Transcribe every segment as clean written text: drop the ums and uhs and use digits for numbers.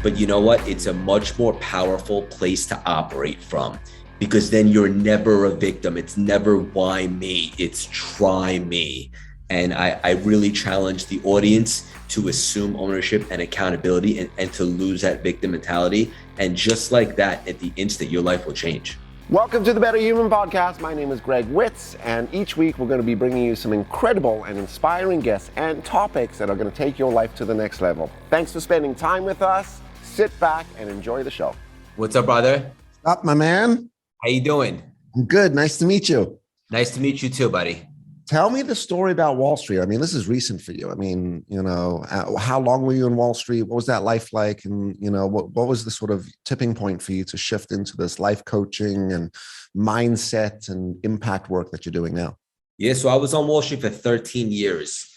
But you know what? It's a much more powerful place to operate from, because then you're never a victim. It's never why me, it's try me. And I really challenge the audience to assume ownership and accountability, and to lose that victim mentality. And just like that, at the instant, your life will change. Welcome to the Better Human Podcast. My name is Greg Witz, and each week we're going to be bringing you some incredible and inspiring guests and topics that are going to take your life to the next level. Thanks for spending time with us. Sit back and enjoy the show. What's up, brother? Up, my man. How you doing? I'm good. Nice to meet you. Nice to meet you too, buddy. Tell me the story about Wall Street. I mean, this is recent for you. I mean, how long were you in Wall Street? What was that life like? And, what was the sort of tipping point for you to shift into this life coaching and mindset and impact work that you're doing now? Yeah, so I was on Wall Street for 13 years.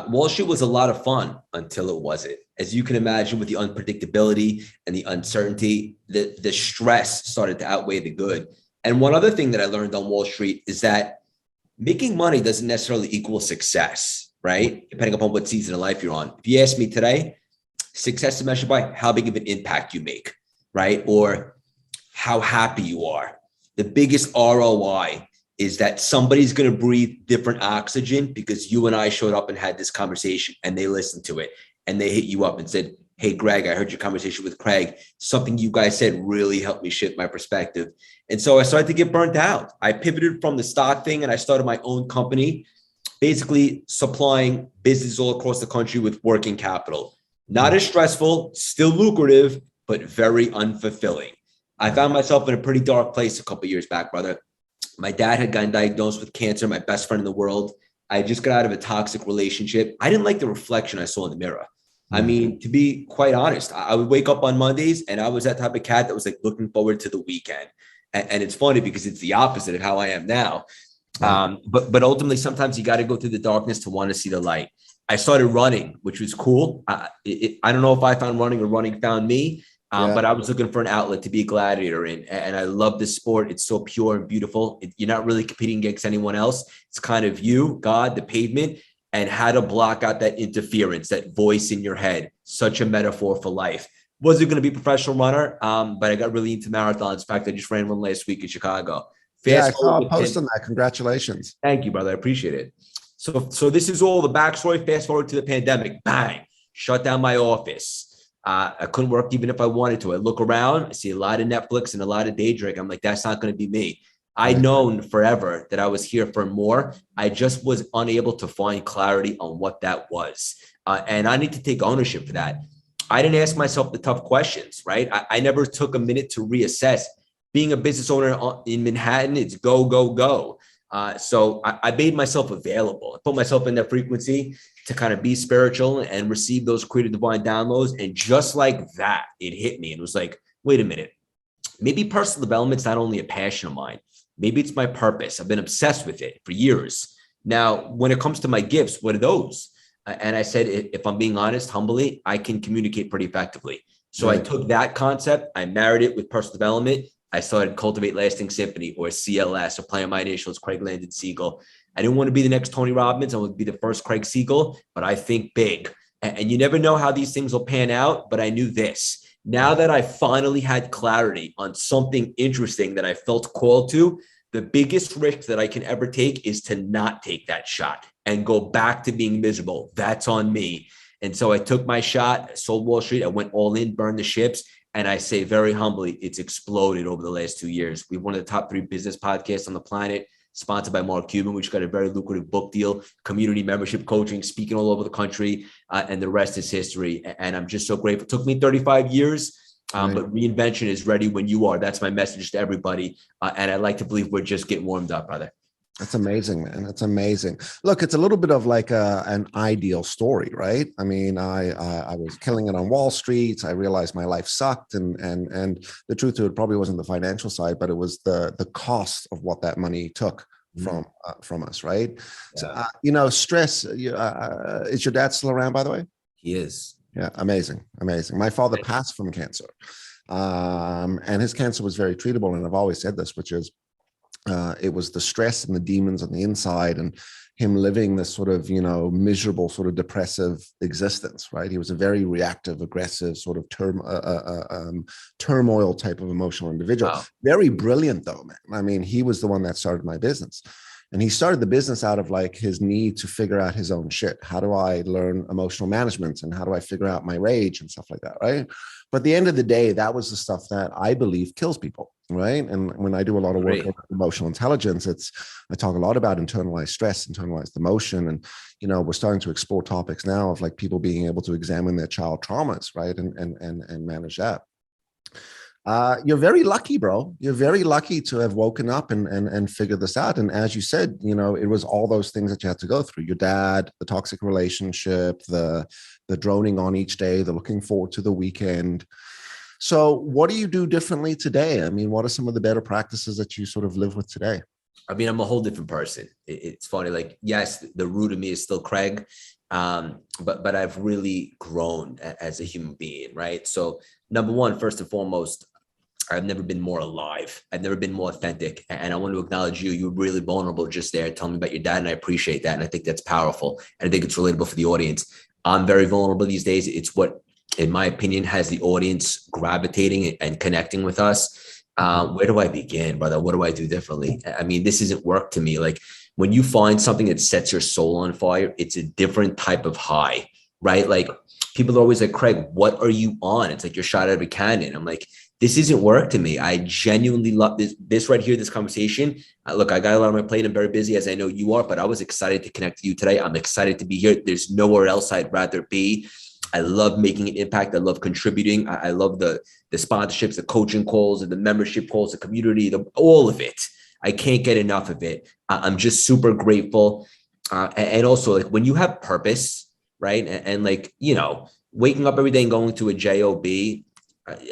Wall Street was a lot of fun until it wasn't. As you can imagine, with the unpredictability and the uncertainty, the stress started to outweigh the good. And one other thing that I learned on Wall Street is that making money doesn't necessarily equal success, right? Depending upon what season of life you're on. If you ask me today, success is measured by how big of an impact you make, right? Or how happy you are. The biggest ROI is that somebody's going to breathe different oxygen because you and I showed up and had this conversation, and they listened to it and they hit you up and said, "Hey, Greg, I heard your conversation with Craig. Something you guys said really helped me shift my perspective." And so I started to get burnt out. I pivoted from the stock thing and I started my own company, basically supplying businesses all across the country with working capital. Not as stressful, still lucrative, but very unfulfilling. I found myself in a pretty dark place a couple of years back, brother. My dad had gotten diagnosed with cancer, my best friend in the world. I just got out of a toxic relationship. I didn't like the reflection I saw in the mirror. I mean, to be quite honest, I would wake up on Mondays and I was that type of cat that was like looking forward to the weekend. And it's funny because it's the opposite of how I am now. But ultimately, sometimes you got to go through the darkness to want to see the light. I started running, which was cool. I don't know if I found running or running found me, but I was looking for an outlet to be a gladiator in. And I love this sport. It's so pure and beautiful. You're not really competing against anyone else. It's kind of you, God, the pavement, and how to block out that interference, that voice in your head. Such a metaphor for life. Wasn't going to be a professional runner, but I got really into marathons. In fact, I just ran one last week in Chicago. I saw a post on that. Congratulations. Thank you, brother. I appreciate it. So this is all the backstory. Fast forward to the pandemic. Bang. Shut down my office. I couldn't work even if I wanted to. I look around. I see a lot of Netflix and a lot of day drink. I'm like, that's not going to be me. I'd known forever that I was here for more. I just was unable to find clarity on what that was. And I need to take ownership for that. I didn't ask myself the tough questions, right? I never took a minute to reassess. Being a business owner in Manhattan, it's go, go, go. So I made myself available. I put myself in that frequency to kind of be spiritual and receive those creative divine downloads. And just like that, it hit me. And it was like, wait a minute. Maybe personal development's not only a passion of mine. Maybe it's my purpose. I've been obsessed with it for years. Now, when it comes to my gifts, what are those? And I said, if I'm being honest, humbly, I can communicate pretty effectively. So I took that concept, I married it with personal development. I started Cultivate Lasting Symphony, or CLS, or playing my initials, Craig Landon Siegel. I didn't want to be the next Tony Robbins. I would be the first Craig Siegel, but I think big. And you never know how these things will pan out, but I knew this. Now that I finally had clarity on something interesting that I felt called to, the biggest risk that I can ever take is to not take that shot and go back to being miserable. That's on me. And so I took my shot, sold Wall Street. I went all in, burned the ships. And I say very humbly, it's exploded over the last 2 years. We're one of the top 3 business podcasts on the planet, sponsored by Mark Cuban, which got a very lucrative book deal, community membership coaching, speaking all over the country, and the rest is history. And I'm just so grateful. It took me 35 years. But reinvention is ready when you are. That's my message to everybody. And I'd like to believe we're just getting warmed up, brother. That's amazing, man. That's amazing. Look, it's a little bit of like an ideal story, right? I mean, I was killing it on Wall Street. I realized my life sucked. And the truth of it probably wasn't the financial side, but it was the cost of what that money took from us, right? Yeah. So, stress, is your dad still around, by the way? He is. Yeah, amazing. My father passed from cancer, and his cancer was very treatable. And I've always said this, which is it was the stress and the demons on the inside. And him living this sort of, miserable, sort of depressive existence, right? He was a very reactive, aggressive, sort of turmoil type of emotional individual. Wow. Very brilliant though, man. I mean, he was the one that started my business. And he started the business out of like his need to figure out his own shit. How do I learn emotional management, and how do I figure out my rage and stuff like that, right? But at the end of the day, that was the stuff that I believe kills people, right? And when I do a lot of work on emotional intelligence, I talk a lot about internalized stress, internalized emotion. And, we're starting to explore topics now of like people being able to examine their child traumas, right? And manage that. You're very lucky, bro. You're very lucky to have woken up and figured this out. And as you said, it was all those things that you had to go through. Your dad, the toxic relationship, the droning on each day, the looking forward to the weekend. So what do you do differently today? I mean, what are some of the better practices that you sort of live with today? I mean, I'm a whole different person. It's funny. Like, yes, the root of me is still Craig, but I've really grown as a human being, right? So number one, first and foremost, I've never been more alive. I've never been more authentic. And I want to acknowledge you. You were really vulnerable just there. Telling me about your dad. And I appreciate that. And I think that's powerful. And I think it's relatable for the audience. I'm very vulnerable these days. It's what, in my opinion, has the audience gravitating and connecting with us. Where do I begin, brother? What do I do differently? I mean, this isn't work to me. Like, when you find something that sets your soul on fire, it's a different type of high, right? Like, people are always like, Craig, what are you on? It's like you're shot out of a cannon. I'm like, this isn't work to me. I genuinely love this right here, this conversation. Look, I got a lot on my plate. I'm very busy, as I know you are, but I was excited to connect with you today. I'm excited to be here. There's nowhere else I'd rather be. I love making an impact. I love contributing. I love the sponsorships, the coaching calls, and the membership calls, the community, all of it. I can't get enough of it. I'm just super grateful. And also, like, when you have purpose, right? And like, waking up every day and going to a job,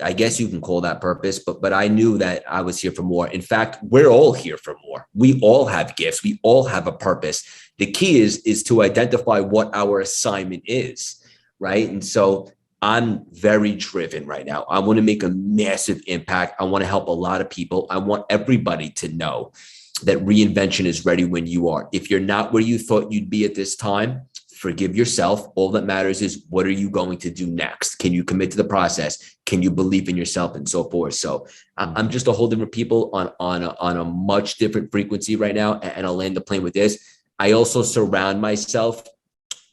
I guess you can call that purpose, but I knew that I was here for more. In fact, we're all here for more. We all have gifts. We all have a purpose. The key is to identify what our assignment is, right? And so I'm very driven right now. I want to make a massive impact. I want to help a lot of people. I want everybody to know that reinvention is ready when you are. If you're not where you thought you'd be at this time, forgive yourself. All that matters is, what are you going to do next? Can you commit to the process? Can you believe in yourself, and so forth? So I'm just a whole different people on a much different frequency right now. And I'll land the plane with this. I also surround myself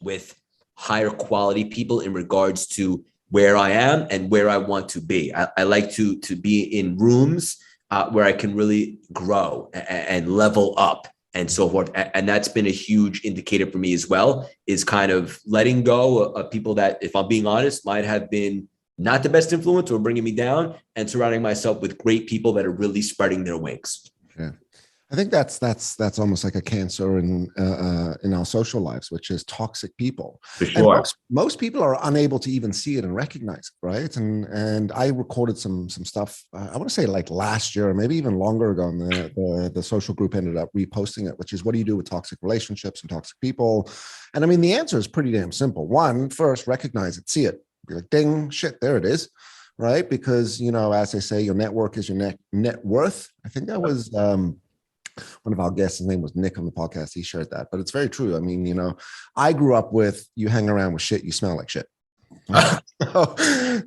with higher quality people in regards to where I am and where I want to be. I like to be in rooms where I can really grow and level up and so forth. And that's been a huge indicator for me as well, is kind of letting go of people that, if I'm being honest, might have been not the best influence or bringing me down, and surrounding myself with great people that are really spreading their wings. Yeah. I think that's almost like a cancer in our social lives, which is toxic people. For sure. And most people are unable to even see it and recognize it, right? And I recorded some stuff. I want to say like last year, or maybe even longer ago. And the social group ended up reposting it, which is, what do you do with toxic relationships and toxic people? And I mean, the answer is pretty damn simple. One, first, recognize it, see it, be like, ding, shit, there it is. Right? Because, as they say, your network is your net worth. I think that was one of our guests, his name was Nick on the podcast. He shared that, but it's very true. I mean, I grew up with, you hang around with shit, you smell like shit. So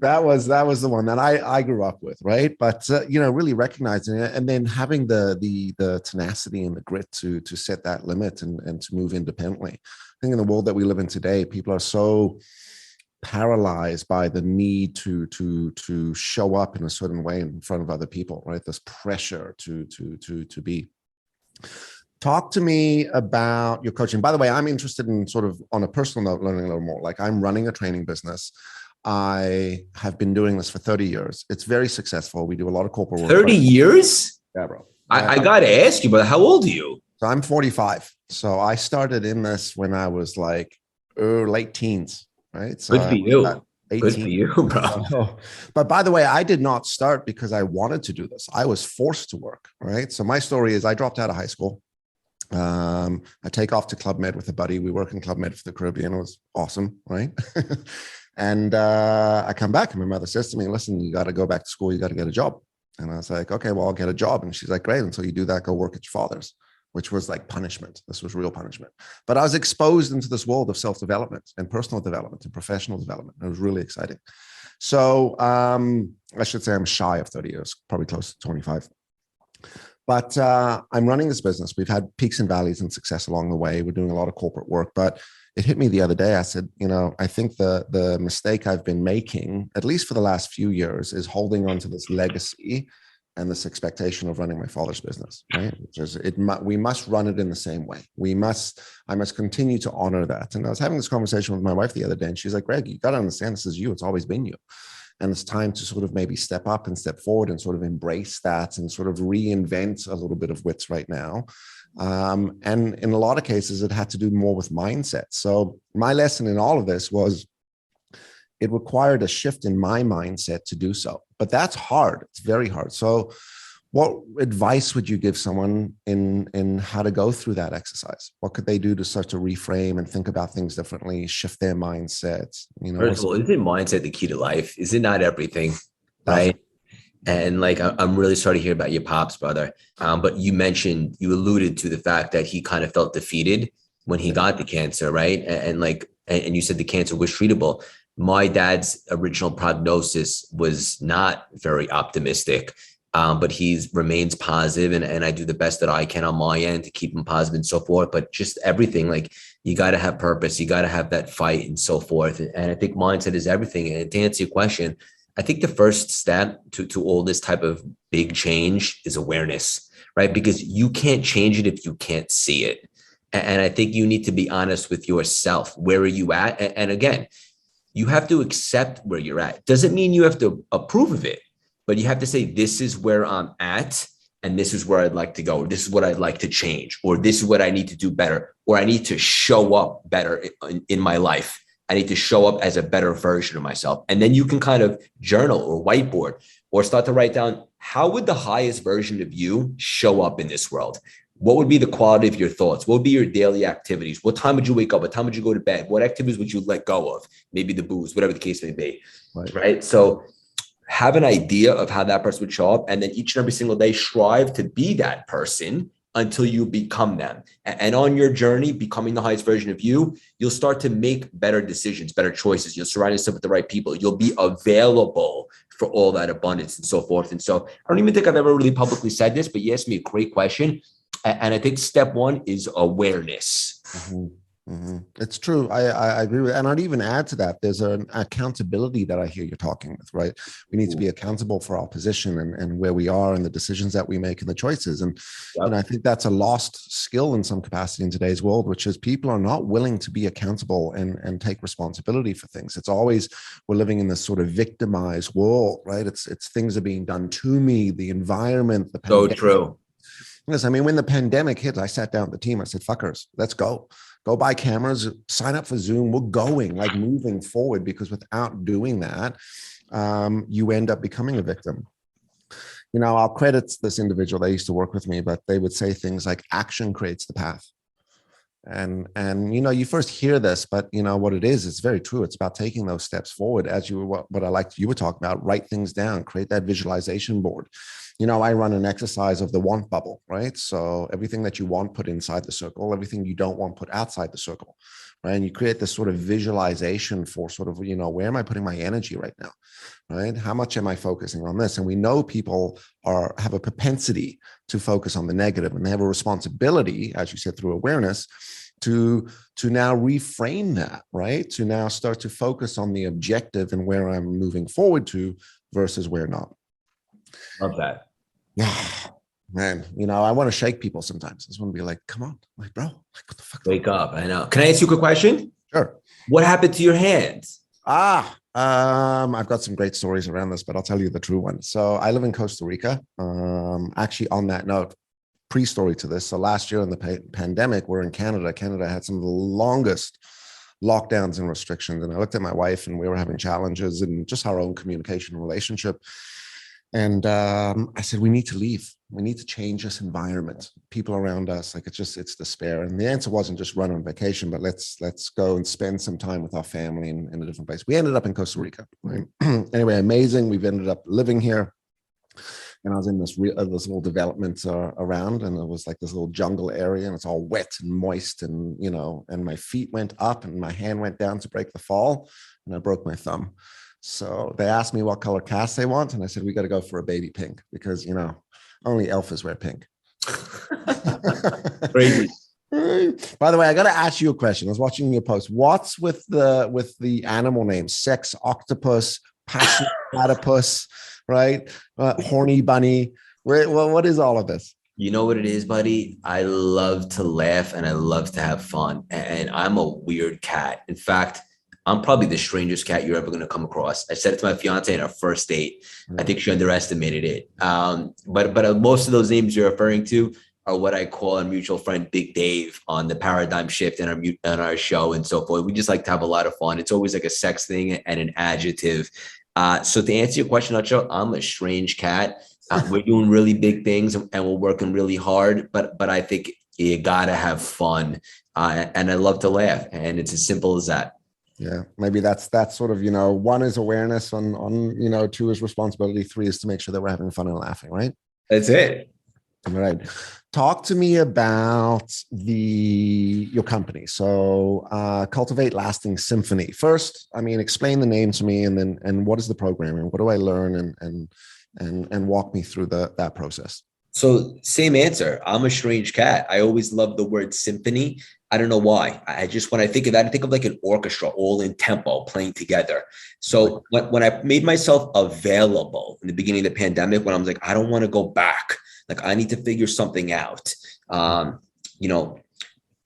that was the one that I grew up with, right? But really recognizing it, and then having the tenacity and the grit to set that limit and to move independently. I think in the world that we live in today, people are so paralyzed by the need to show up in a certain way in front of other people, right? This pressure to be. Talk to me about your coaching. By the way, I'm interested in, sort of on a personal note, learning a little more. Like, I'm running a training business. I have been doing this for 30 years. It's very successful. We do a lot of corporate work. 30 years? Yeah, bro. I got to ask you, but how old are you? So I'm 45. So I started in this when I was like late teens, right? So good for you. 18. Good for you, bro. But by the way, I did not start because I wanted to do this. I was forced to work, right? So my story is, I dropped out of high school. I take off to Club Med with a buddy. We work in Club Med for the Caribbean. It was awesome, right? And I come back and my mother says to me, listen, you got to go back to school. You got to get a job. And I was like, okay, well, I'll get a job. And she's like, great. Until you do that, go work at your father's. which was like punishment. This was real punishment. But I was exposed into this world of self-development and personal development and professional development. It was really exciting. So I should say I'm shy of 30 years, probably close to 25. But I'm running this business. We've had peaks and valleys and success along the way. We're doing a lot of corporate work, but it hit me the other day. I said, I think the mistake I've been making, at least for the last few years, is holding on to this legacy and this expectation of running my father's business, right? Which is, we must run it in the same way. I must continue to honor that. And I was having this conversation with my wife the other day, and she's like, Greg, you got to understand, this is you. It's always been you. And it's time to sort of maybe step up and step forward and sort of embrace that and sort of reinvent a little bit of Wits right now. And in a lot of cases, it had to do more with mindset. So my lesson in all of this was it required a shift in my mindset to do so. But that's hard. It's very hard. So what advice would you give someone in how to go through that exercise? What could they do to start to reframe and think about things differently, shift their mindsets? First of all, isn't mindset the key to life? Is it not everything? Right. And like, I'm really sorry to hear about your pops, brother. But you alluded to the fact that he kind of felt defeated when he got the cancer, right? And you said the cancer was treatable. My dad's original prognosis was not very optimistic. But he remains positive, and I do the best that I can on my end to keep him positive and so forth. But just everything, like, you got to have purpose, you got to have that fight and so forth. And I think mindset is everything. And to answer your question, I think the first step to all this type of big change is awareness, right? Because you can't change it if you can't see it. And I think you need to be honest with yourself. Where are you at? And again, you have to accept where you're at. Doesn't mean you have to approve of it. But you have to say, this is where I'm at, and this is where I'd like to go. Or this is what I'd like to change, or this is what I need to do better, or I need to show up better in my life. I need to show up as a better version of myself. And then you can kind of journal or whiteboard or start to write down, how would the highest version of you show up in this world? What would be the quality of your thoughts? What would be your daily activities? What time would you wake up? What time would you go to bed? What activities would you let go of? Maybe the booze, whatever the case may be, right? So have an idea of how that person would show up, and then each and every single day strive to be that person until you become them. And on your journey, becoming the highest version of you, you'll start to make better decisions, better choices. You'll surround yourself with the right people. You'll be available for all that abundance and so forth. And so I don't even think I've ever really publicly said this, but you asked me a great question. And I think step one is awareness. Mm-hmm. Mm-hmm. It's true. I agree with it. And I'd even add to that, there's an accountability that I hear you're talking with, right? We need to be accountable for our position and where we are and the decisions that we make and the choices. And, and I think that's a lost skill in some capacity in today's world, which is people are not willing to be accountable and take responsibility for things. It's always, we're living in this sort of victimized world, right? It's things are being done to me, the environment, the pandemic. So true. Yes, I mean, when the pandemic hit, I sat down with the team. I said, fuckers, let's go. Go buy cameras, sign up for Zoom. We're going, like, moving forward, because without doing that, you end up becoming a victim. I'll credit this individual. They used to work with me, but they would say things like, action creates the path. And you first hear this, but what it is, it's very true. It's about taking those steps forward, as you were, what I liked you were talking about, write things down, create that visualization board. I run an exercise of the want bubble, right? So everything that you want, put inside the circle, everything you don't want, put outside the circle, right? And you create this sort of visualization for sort of, where am I putting my energy right now, right? How much am I focusing on this? And we know people have a propensity to focus on the negative, and they have a responsibility, as you said, through awareness, to now reframe that, right? To now start to focus on the objective and where I'm moving forward to versus where not. Love that. Yeah, man. I want to shake people sometimes. I just want to be like, come on, like, bro, like, what the fuck? Wake up. I know. Can I ask you a quick question? Sure. What happened to your hands? I've got some great stories around this, but I'll tell you the true one. So I live in Costa Rica. Actually, on that note, pre-story to this. So last year in the pandemic, we're in Canada. Canada had some of the longest lockdowns and restrictions. And I looked at my wife, and we were having challenges in just our own communication relationship. And I said, we need to leave. We need to change this environment. People around us, like, it's despair. And the answer wasn't just run on vacation, but let's go and spend some time with our family in a different place. We ended up in Costa Rica. Right? Anyway, amazing. We've ended up living here. And I was in this little development around, and it was like this little jungle area, and it's all wet and moist, and and my feet went up and my hand went down to break the fall, and I broke my thumb. So they asked me what color cast they want, and I said we got to go for a baby pink because only elfers wear pink. Crazy. By the way, I got to ask you a question. I was watching your post. What's with the animal names? Sex octopus, passionate platypus, right? Horny bunny. What is all of this? You know what it is, buddy? I love to laugh and I love to have fun. And I'm a weird cat. In fact, I'm probably the strangest cat you're ever going to come across. I said it to my fiance in our first date. I think she underestimated it. But most of those names you're referring to are what I call our mutual friend Big Dave on the Paradigm Shift and our show and so forth. We just like to have a lot of fun. It's always like a sex thing and an adjective. So to answer your question, Nacho, I'm a strange cat. We're doing really big things and we're working really hard, but I think you gotta have fun. And I love to laugh, and it's as simple as that. Yeah, maybe that's sort of, one is awareness on, two is responsibility, three is to make sure that we're having fun and laughing, right? That's it. All right. Talk to me about your company. So Cultivate Lasting Symphony. First, explain the name to me, and what is the program, and what do I learn, and walk me through that process. So same answer. I'm a strange cat. I always love the word symphony. I don't know why. When I think of that, I think of like an orchestra all in tempo playing together. So when I made myself available in the beginning of the pandemic, when I was like, I don't want to go back. Like I need to figure something out. I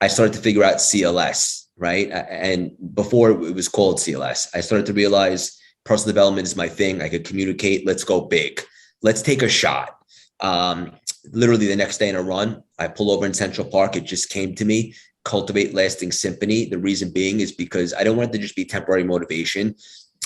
started to figure out CLS, right? And before it was called CLS, I started to realize personal development is my thing. I could communicate. Let's go big. Let's take a shot. Literally the next day in a run, I pull over in Central Park. It just came to me, Cultivate Lasting Symphony. The reason being is because I don't want it to just be temporary motivation.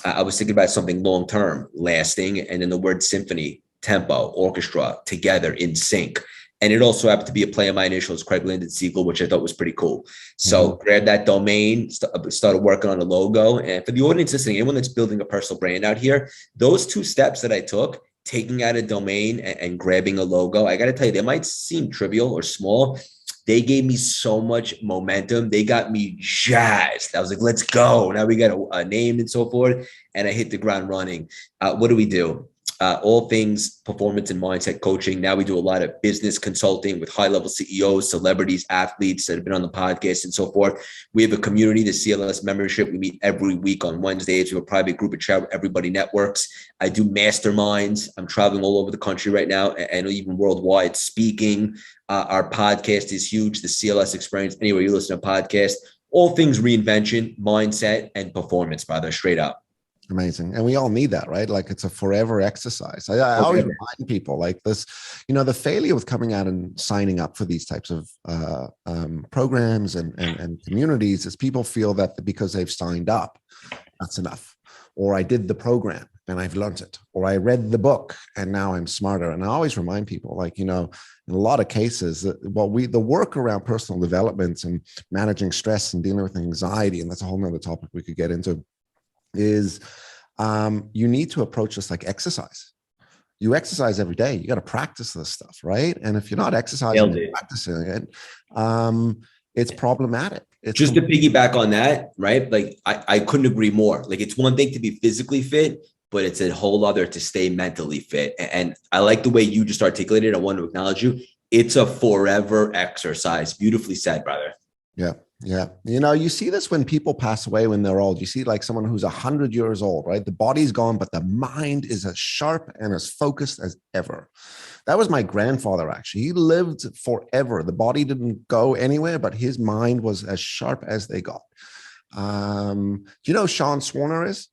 I was thinking about something long-term, lasting, and then the word symphony, tempo, orchestra, together in sync. And it also happened to be a play on my initials, Craig Landon Siegel, which I thought was pretty cool. So grabbed that domain, started working on a logo. And for the audience listening, anyone that's building a personal brand out here, those two steps that I took, taking out a domain and grabbing a logo, I got to tell you, they might seem trivial or small. They gave me so much momentum. They got me jazzed. I was like, let's go. Now we got a name and so forth. And I hit the ground running. What do? All things performance and mindset coaching. Now we do a lot of business consulting with high-level CEOs, celebrities, athletes that have been on the podcast and so forth. We have a community, the CLS membership. We meet every week on Wednesdays. We have a private group of chat where everybody networks. I do masterminds. I'm traveling all over the country right now and even worldwide speaking. Our podcast is huge, the CLS experience. Anywhere you listen to a podcast, all things reinvention, mindset, and performance, brother, straight up. Amazing. And we all need that, right? Like it's a forever exercise. I always remind people like this, the failure with coming out and signing up for these types of programs and communities is people feel that because they've signed up, that's enough. Or I did the program and I've learned it. Or I read the book and now I'm smarter. And I always remind people like, in a lot of cases, the work around personal development and managing stress and dealing with anxiety, and that's a whole nother topic we could get into, is you need to approach this like exercise. You exercise every day. You got to practice this stuff, right? And if you're not exercising and practicing it, it's problematic. Just to piggyback on that, right? Like I couldn't agree more. Like it's one thing to be physically fit, but it's a whole other to stay mentally fit. And I like the way you just articulated. I want to acknowledge you. It's a forever exercise. Beautifully said, brother. Yeah. Yeah. You see this when people pass away when they're old. You see like someone who's 100 years old, right? The body's gone, but the mind is as sharp and as focused as ever. That was my grandfather, actually. He lived forever. The body didn't go anywhere, but his mind was as sharp as they got. Do you know who Sean Swarner is?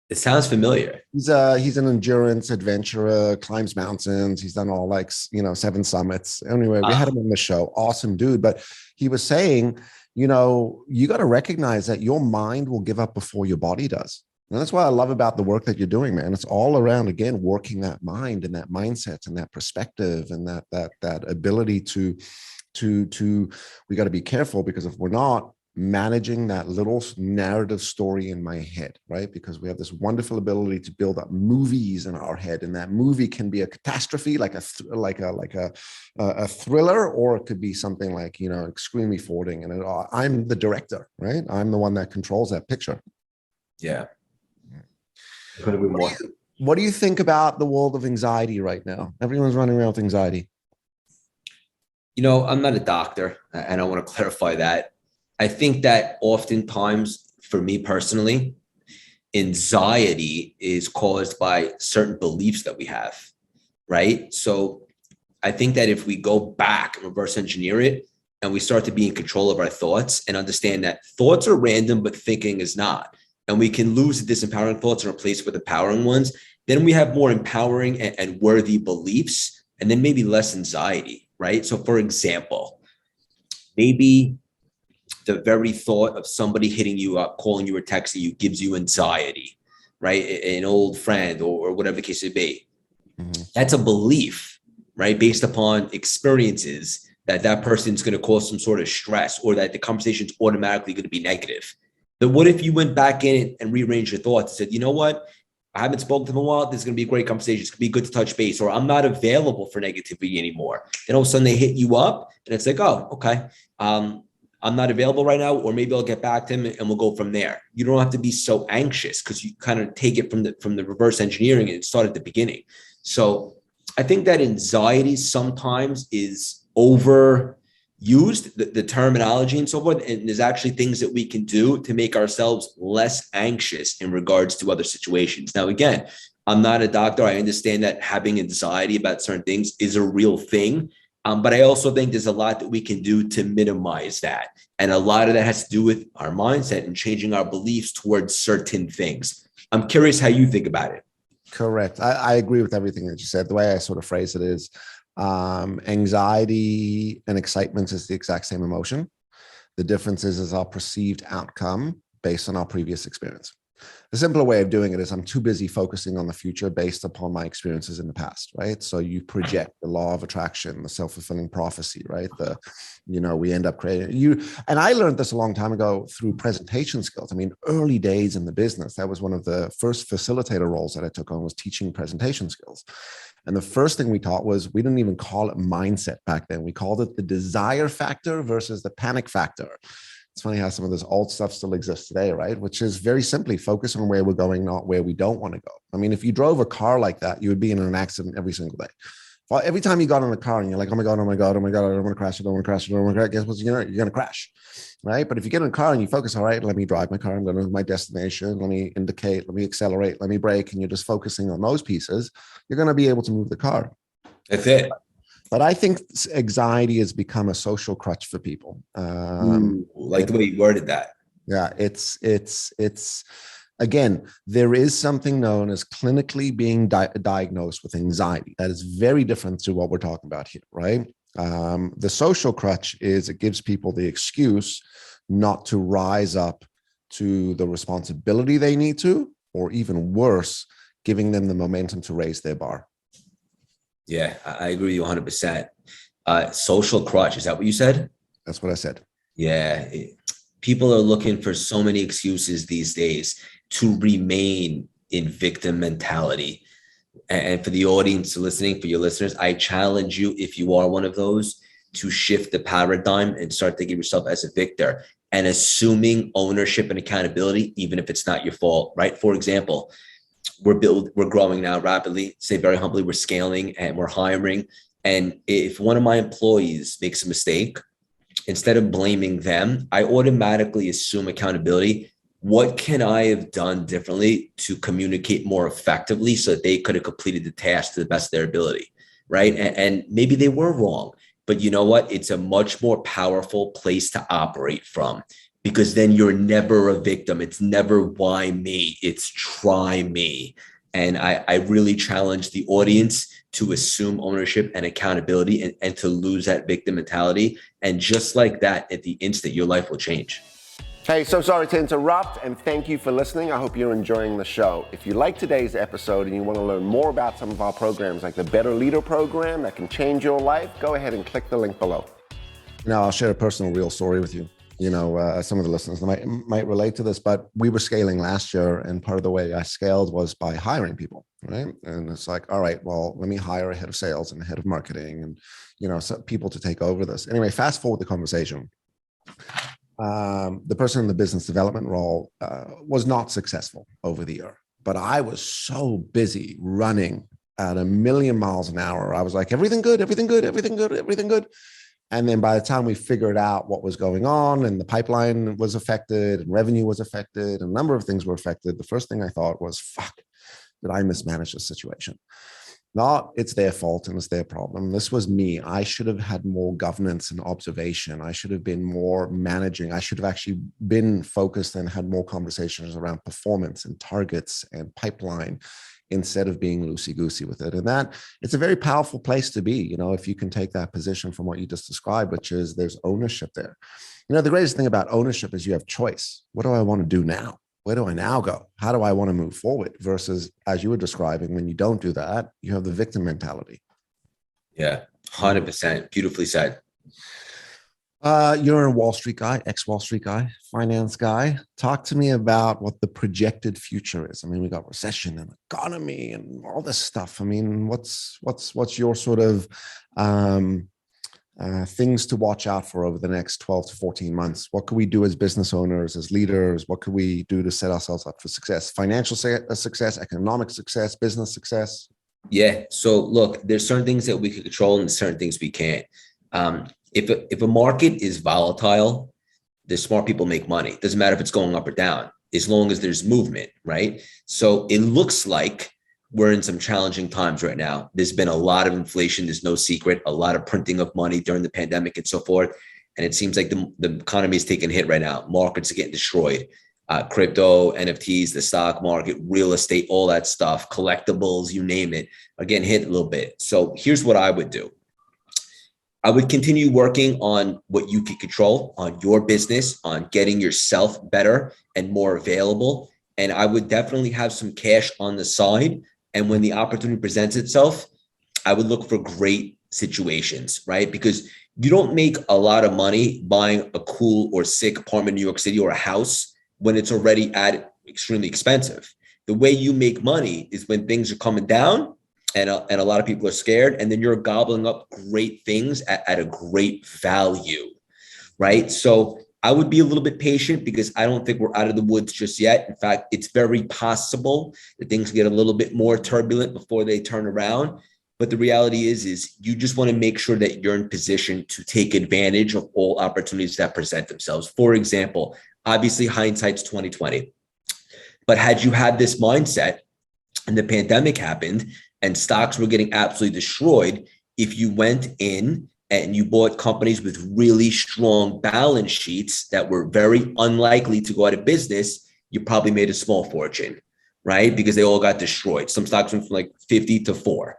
It sounds familiar. He's an endurance adventurer, climbs mountains. He's done all 7 summits. Anyway, we had him on the show. Awesome dude. But he was saying, you got to recognize that your mind will give up before your body does. And that's what I love about the work that you're doing, man. It's all around, again, working that mind and that mindset and that perspective and that ability to we got to be careful, because if we're not, managing that little narrative story in my head, right? Because we have this wonderful ability to build up movies in our head, and that movie can be a catastrophe, like a thriller, or it could be something like, you know, extremely forwarding. And I'm the director, right? I'm the one that controls that picture. Yeah. Couldn't agree more. What do you think about the world of anxiety right now? Everyone's running around with anxiety. You know, I'm not a doctor, and I want to clarify that. I think that oftentimes, for me personally, anxiety is caused by certain beliefs that we have, right? So I think that if we go back and reverse engineer it, and we start to be in control of our thoughts and understand that thoughts are random, but thinking is not, and we can lose the disempowering thoughts and replace with empowering ones, then we have more empowering and worthy beliefs, and then maybe less anxiety, right? So for example, maybe the very thought of somebody hitting you up, calling you or texting you gives you anxiety, right? An old friend or whatever the case may be. Mm-hmm. That's a belief, right? Based upon experiences that person's going to cause some sort of stress, or that the conversation's automatically going to be negative. But what if you went back in and rearranged your thoughts and said, you know what? I haven't spoken to them in a while. This is going to be a great conversation. It's going to be good to touch base, or I'm not available for negativity anymore. Then all of a sudden they hit you up and it's like, oh, okay. I'm not available right now, or maybe I'll get back to him and we'll go from there. You don't have to be so anxious, because you kind of take it from the reverse engineering and start at the beginning. So I think that anxiety sometimes is overused, the terminology and so forth. And there's actually things that we can do to make ourselves less anxious in regards to other situations. Now, again, I'm not a doctor. I understand that having anxiety about certain things is a real thing. But I also think there's a lot that we can do to minimize that. And a lot of that has to do with our mindset and changing our beliefs towards certain things. I'm curious how you think about it. Correct. I agree with everything that you said. The way I sort of phrase it is anxiety and excitement is the exact same emotion. The difference is our perceived outcome based on our previous experience. The simpler way of doing it is I'm too busy focusing on the future based upon my experiences in the past, right? So you project the law of attraction, the self-fulfilling prophecy, right? We end up creating and I learned this a long time ago through presentation skills. I mean, early days in the business, that was one of the first facilitator roles that I took on, was teaching presentation skills. And the first thing we taught was, we didn't even call it mindset back then. We called it the desire factor versus the panic factor. It's funny how some of this old stuff still exists today, right? Which is very simply focus on where we're going, not where we don't want to go. I mean, if you drove a car like that, you would be in an accident every single day. Well, every time you got in a car and you're like, oh my God, I don't want to crash, I don't want to crash, guess what? You're going to crash, right? But if you get in a car and you focus, all right, let me drive my car, I'm going to my destination, let me indicate, let me accelerate, let me brake, and you're just focusing on those pieces, you're going to be able to move the car. That's it. But I think anxiety has become a social crutch for people. Like the way you worded that. Yeah, it's again, there is something known as clinically being diagnosed with anxiety. That is very different to what we're talking about here, right? The social crutch is it gives people the excuse not to rise up to the responsibility they need to, or even worse, giving them the momentum to raise their bar. Yeah, I agree with you 100%. Social crutch, is that what you said? That's what I said. Yeah. People are looking for so many excuses these days to remain in victim mentality. And for the audience listening, for your listeners, I challenge you, if you are one of those, to shift the paradigm and start thinking of yourself as a victor and assuming ownership and accountability, even if it's not your fault, right? For example, we're growing now rapidly, say very humbly, we're scaling and we're hiring. And if one of my employees makes a mistake, instead of blaming them, I automatically assume accountability. What can I have done differently to communicate more effectively so that they could have completed the task to the best of their ability, right? And maybe they were wrong, but you know what? It's a much more powerful place to operate from, because then you're never a victim. It's never why me, it's try me. And I really challenge the audience to assume ownership and accountability and to lose that victim mentality. And just like that, at the instant, your life will change. Hey, so sorry to interrupt, and thank you for listening. I hope you're enjoying the show. If you like today's episode and you want to learn more about some of our programs, like the Better Leader program that can change your life, go ahead and click the link below. Now, I'll share a personal real story with you. some of the listeners might relate to this, but we were scaling last year, and part of the way I scaled was by hiring people, right? And it's like, all right, well, let me hire a head of sales and a head of marketing, and so people to take over this. Anyway, fast forward the conversation. The person in the business development role was not successful over the year, but I was so busy running at 1,000,000 miles an hour. I was like, everything good, everything good, everything good, everything good. And then by the time we figured out what was going on and the pipeline was affected and revenue was affected, and a number of things were affected, the first thing I thought was, fuck, did I mismanage the situation? Not it's their fault and it's their problem. This was me. I should have had more governance and observation. I should have been more managing. I should have actually been focused and had more conversations around performance and targets and pipeline, instead of being loosey-goosey with it. And that it's a very powerful place to be, if you can take that position from what you just described, which is there's ownership there. The greatest thing about ownership is you have choice. What do I want to do now? Where do I now go? How do I want to move forward? Versus, as you were describing, when you don't do that, you have the victim mentality. Yeah, 100%. Beautifully said. You're a Wall Street guy, ex-Wall Street guy, finance guy. Talk to me about what the projected future is. I mean, we got recession and economy and all this stuff. I mean, what's your sort of things to watch out for over the next 12 to 14 months? What could we do as business owners, as leaders? What could we do to set ourselves up for success? Financial success, economic success, business success? Yeah. So look, there's certain things that we can control and certain things we can't. If a market is volatile, the smart people make money. It doesn't matter if it's going up or down, as long as there's movement, right? So it looks like we're in some challenging times right now. There's been a lot of inflation. There's no secret, a lot of printing of money during the pandemic and so forth. And it seems like the economy is taking a hit right now. Markets are getting destroyed. Crypto, NFTs, the stock market, real estate, all that stuff, collectibles, you name it, are getting hit a little bit. So here's what I would do. I would continue working on what you can control, on your business, on getting yourself better and more available. And I would definitely have some cash on the side. And when the opportunity presents itself, I would look for great situations, right? Because you don't make a lot of money buying a cool or sick apartment in New York City or a house when it's already at extremely expensive. The way you make money is when things are coming down and a lot of people are scared, and then you're gobbling up great things at a great value, right? So I would be a little bit patient because I don't think we're out of the woods just yet. In fact, it's very possible that things get a little bit more turbulent before they turn around. But the reality is you just want to make sure that you're in position to take advantage of all opportunities that present themselves. For example, obviously hindsight's 2020. But had you had this mindset and the pandemic happened and stocks were getting absolutely destroyed, if you went in and you bought companies with really strong balance sheets that were very unlikely to go out of business, you probably made a small fortune, right? Because they all got destroyed. Some stocks went from like 50 to 4,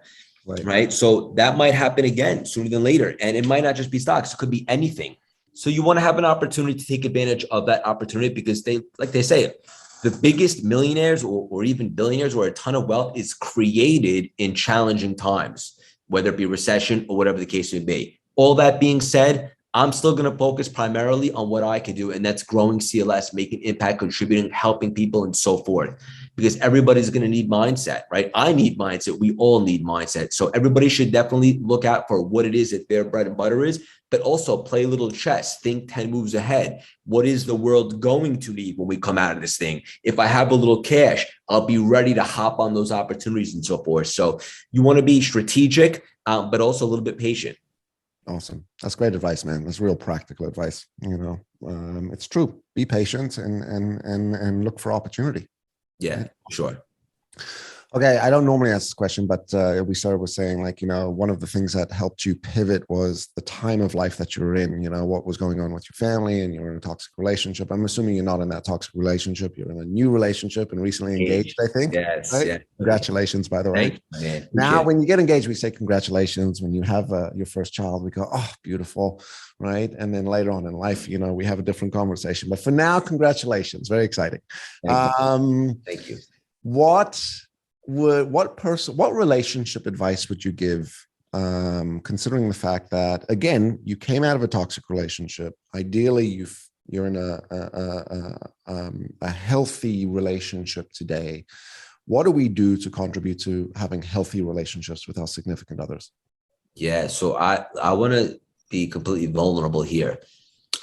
right? So that might happen again sooner than later. And it might not just be stocks. It could be anything. So you want to have an opportunity to take advantage of that opportunity because they say, the biggest millionaires or even billionaires or a ton of wealth is created in challenging times, whether it be recession or whatever the case may be. All that being said, I'm still going to focus primarily on what I can do, and that's growing CLS, making impact, contributing, helping people, and so forth. Because everybody's going to need mindset, right? I need mindset. We all need mindset. So everybody should definitely look out for what it is that their bread and butter is, but also play a little chess. Think 10 moves ahead. What is the world going to need when we come out of this thing? If I have a little cash, I'll be ready to hop on those opportunities and so forth. So you want to be strategic, but also a little bit patient. Awesome. That's great advice, man. That's real practical advice. It's true. Be patient and look for opportunity. Yeah, sure. Okay, I don't normally ask this question, but we started with saying, one of the things that helped you pivot was the time of life that you were in, what was going on with your family, and you were in a toxic relationship. I'm assuming you're not in that toxic relationship. You're in a new relationship and recently engaged, I think. Yes. Right? Yeah. Congratulations, by the way. Thank you, man. Now, when you get engaged, we say congratulations. When you have your first child, we go, oh, beautiful, right? And then later on in life, we have a different conversation. But for now, congratulations. Very exciting. Thank you. What relationship advice would you give, considering the fact that, again, you came out of a toxic relationship? Ideally, you're in a healthy relationship today. What do we do to contribute to having healthy relationships with our significant others? Yeah, so I want to be completely vulnerable here.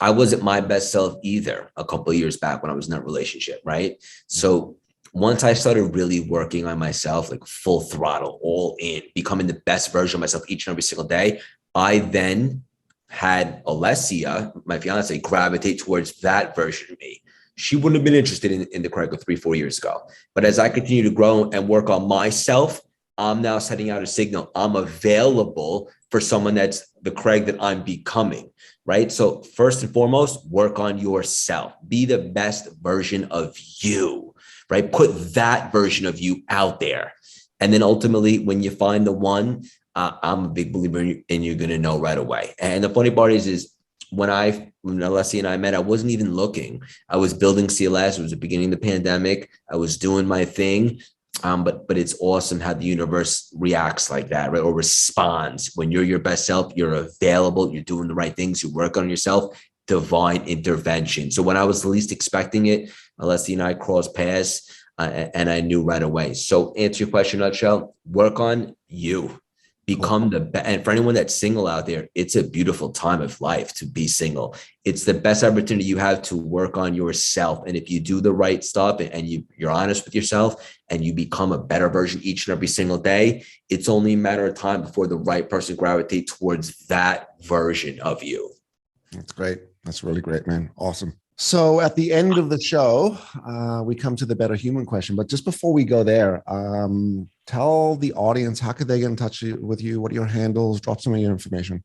I wasn't my best self either a couple of years back when I was in that relationship, right? So once I started really working on myself, like full throttle, all in, becoming the best version of myself each and every single day, I then had Alicia, my fiance, gravitate towards that version of me. She wouldn't have been interested in the Craig of 3-4 years ago. But as I continue to grow and work on myself, I'm now sending out a signal. I'm available for someone that's the Craig that I'm becoming, right? So first and foremost, work on yourself. Be the best version of you, right? Put that version of you out there. And then ultimately, when you find the one, I'm a big believer in you're going to know right away. And the funny part is when Alessia and I met, I wasn't even looking. I was building CLS. It was the beginning of the pandemic. I was doing my thing. But it's awesome how the universe reacts like that, right? Or responds. When you're your best self, you're available, you're doing the right things, you work on yourself, divine intervention. So when I was least expecting it, Alessia and I crossed paths and I knew right away. So answer your question in a nutshell, work on you. Become the best. And for anyone that's single out there, it's a beautiful time of life to be single. It's the best opportunity you have to work on yourself. And if you do the right stuff and you're honest with yourself and you become a better version each and every single day, it's only a matter of time before the right person gravitates towards that version of you. That's great. That's really great, man. Awesome. So at the end of the show, we come to the better human question. But just before we go there, tell the audience, how could they get in touch with you? What are your handles? Drop some of your information.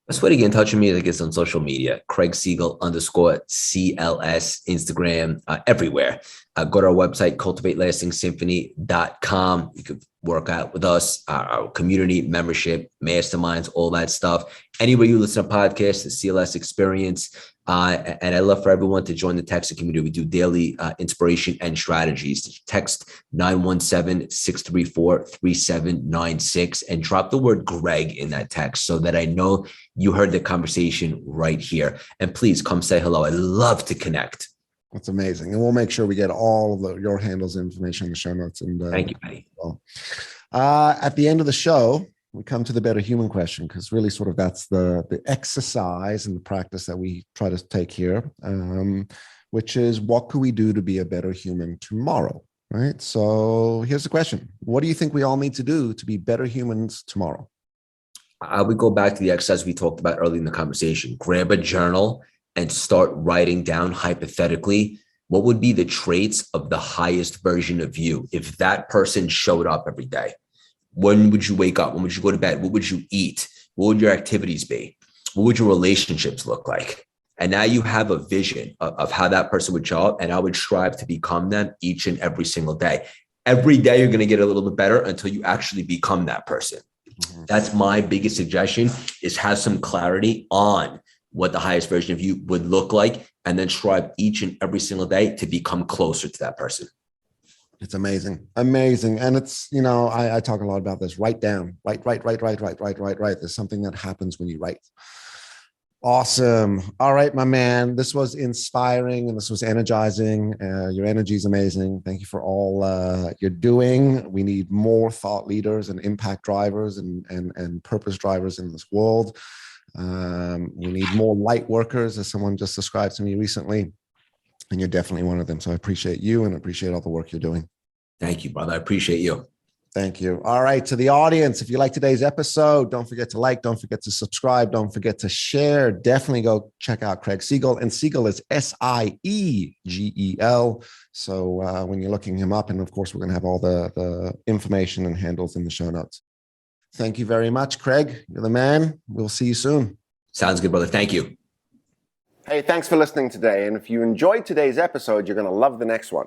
Best way to get in touch with me is on social media, Craig Siegel _CLS, Instagram, everywhere. Go to our website, cultivatelastingsymphony.com. You could work out with us, our community, membership, masterminds, all that stuff. Anywhere you listen to podcasts, the CLS experience. And I love for everyone to join the texting community. We do daily inspiration and strategies. Text 917-634-3796 and drop the word Greg in that text so that I know you heard the conversation right here. And please come say hello. I love to connect. That's amazing. And we'll make sure we get all of your handles information in the show notes. And thank you, buddy. Well, at the end of the show, we come to the better human question, because really sort of that's the exercise and the practice that we try to take here, which is what could we do to be a better human tomorrow, right? So here's the question. What do you think we all need to do to be better humans tomorrow? I would go back to the exercise we talked about early in the conversation. Grab a journal and start writing down hypothetically what would be the traits of the highest version of you if that person showed up every day. When would you wake up? When would you go to bed? What would you eat? What would your activities be? What would your relationships look like? And now you have a vision of how that person would show up, and I would strive to become them each and every single day. Every day you're going to get a little bit better until you actually become that person. Mm-hmm. That's my biggest suggestion, is have some clarity on what the highest version of you would look like, and then strive each and every single day to become closer to that person. It's amazing. Amazing. And it's, I talk a lot about this. Write down, write. There's something that happens when you write. Awesome. All right, my man. This was inspiring and this was energizing. Your energy is amazing. Thank you for all you're doing. We need more thought leaders and impact drivers and purpose drivers in this world. We need more light workers, as someone just described to me recently. And you're definitely one of them. So I appreciate you and appreciate all the work you're doing. Thank you, brother. I appreciate you. Thank you. All right. To the audience, if you like today's episode, don't forget to like, don't forget to subscribe, don't forget to share. Definitely go check out Craig Siegel. And Siegel is Siegel. So when you're looking him up, and of course, we're going to have all the information and handles in the show notes. Thank you very much, Craig. You're the man. We'll see you soon. Sounds good, brother. Thank you. Hey, thanks for listening today. And if you enjoyed today's episode, you're going to love the next one.